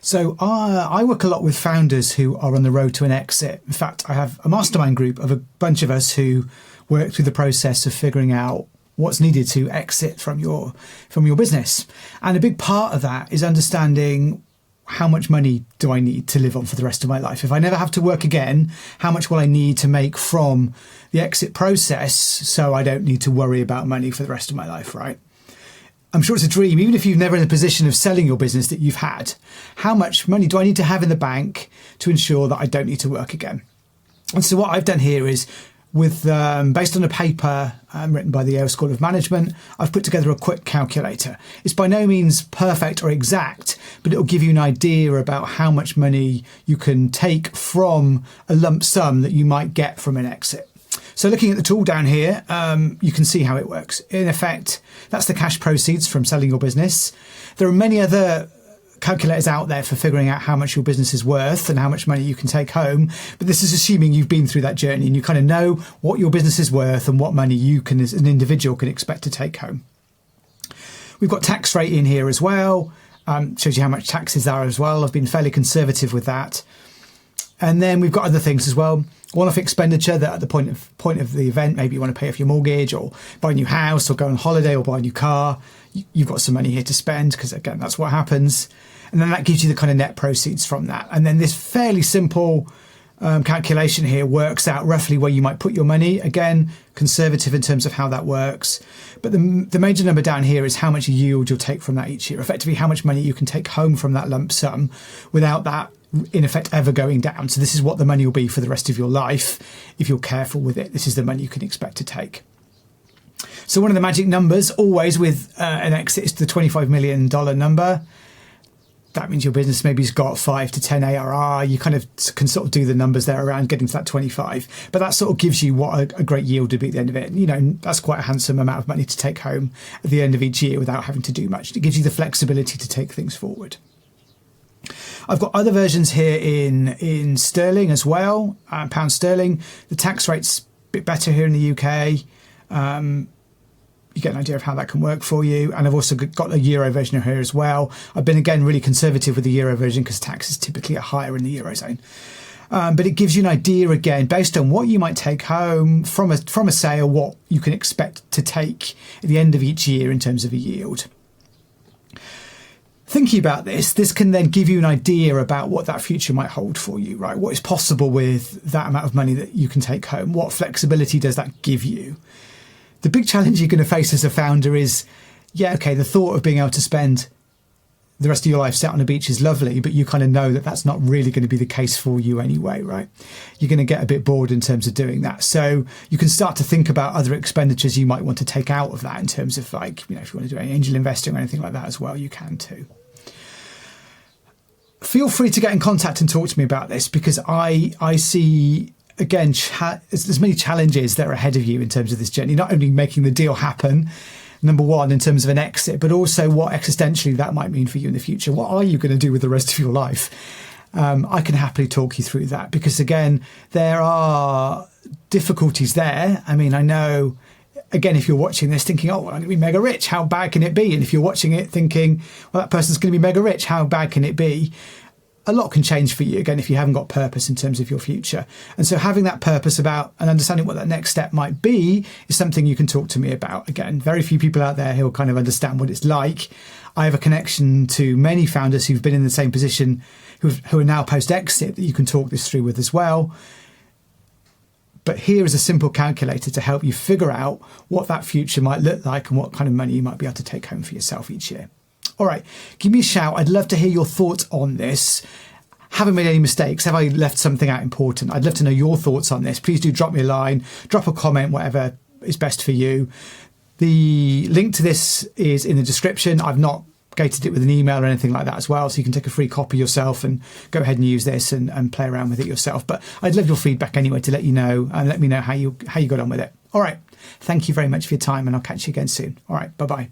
So I work a lot with founders who are on the road to an exit. In fact, I have a mastermind group of a bunch of us who work through the process of figuring out what's needed to exit from your business. And a big part of that is understanding, how much money do I need to live on for the rest of my life? If I never have to work again, how much will I need to make from the exit process so I don't need to worry about money for the rest of my life, right? I'm sure it's a dream, even if you've never in a position of selling your business that you've had. How much money do I need to have in the bank to ensure that I don't need to work again? And so what I've done here is, with based on a paper written by the Yale School of Management, I've put together a quick calculator. It's by no means perfect or exact, but it'll give you an idea about how much money you can take from a lump sum that you might get from an exit. So looking at the tool down here, you can see how it works. In effect, that's the cash proceeds from selling your business. There are many other calculators out there for figuring out how much your business is worth and how much money you can take home. But this is assuming you've been through that journey and you kind of know what your business is worth and what money you can, as an individual, can expect to take home. We've got tax rate in here as well. Shows you how much taxes there are as well. I've been fairly conservative with that. And then we've got other things as well. One-off expenditure that at the point of the event, maybe you want to pay off your mortgage or buy a new house or go on holiday or buy a new car. You've got some money here to spend because, again, that's what happens. And then that gives you the kind of net proceeds from that. And then this fairly simple calculation here works out roughly where you might put your money. Again, conservative in terms of how that works. But the major number down here is how much yield you'll take from that each year. Effectively, how much money you can take home from that lump sum without that, in effect, ever going down. So this is what the money will be for the rest of your life if you're careful with it. This is the money you can expect to take. So one of the magic numbers always with an exit is the $25 million number. That means your business maybe has got 5 to 10 ARR. You kind of can sort of do the numbers there around getting to that 25. But that sort of gives you what a great yield would be at the end of it. You know, that's quite a handsome amount of money to take home at the end of each year without having to do much. It gives you the flexibility to take things forward. I've got other versions here in sterling as well, pound sterling. The tax rate's a bit better here in the UK. You get an idea of how that can work for you. And I've also got a euro version here as well. I've been, again, really conservative with the euro version because taxes typically are higher in the eurozone. But it gives you an idea, again, based on what you might take home from a sale, what you can expect to take at the end of each year in terms of a yield. Thinking about this can then give you an idea about what that future might hold for you, right? What is possible with that amount of money that you can take home? What flexibility does that give you? The big challenge you're going to face as a founder is, the thought of being able to spend the rest of your life sat on a beach is lovely, but you kind of know that that's not really going to be the case for you anyway, right? You're going to get a bit bored in terms of doing that. So you can start to think about other expenditures you might want to take out of that in terms of, like, if you want to do any angel investing or anything like that as well, you can too. Feel free to get in contact and talk to me about this because I see, again, there's many challenges that are ahead of you in terms of this journey, not only making the deal happen, number one, in terms of an exit, but also what existentially that might mean for you in the future. What are you going to do with the rest of your life? I can happily talk you through that because, again, there are difficulties there. I mean, I know, again, if you're watching this thinking, I'm going to be mega rich, how bad can it be? And if you're watching it thinking, well, that person's going to be mega rich, how bad can it be? A lot can change for you, again, if you haven't got purpose in terms of your future. And so having that purpose about and understanding what that next step might be is something you can talk to me about. Again, very few people out there who will kind of understand what it's like. I have a connection to many founders who've been in the same position, who are now post-exit, that you can talk this through with as well. But here is a simple calculator to help you figure out what that future might look like and what kind of money you might be able to take home for yourself each year. All right, give me a shout. I'd love to hear your thoughts on this. Haven't made any mistakes. Have I left something out important? I'd love to know your thoughts on this. Please do drop me a line, drop a comment, whatever is best for you. The link to this is in the description. I've not gated it with an email or anything like that as well, so you can take a free copy yourself and go ahead and use this and play around with it yourself. But I'd love your feedback anyway to let you know and let me know how you got on with it. All right, thank you very much for your time and I'll catch you again soon. All right, bye-bye.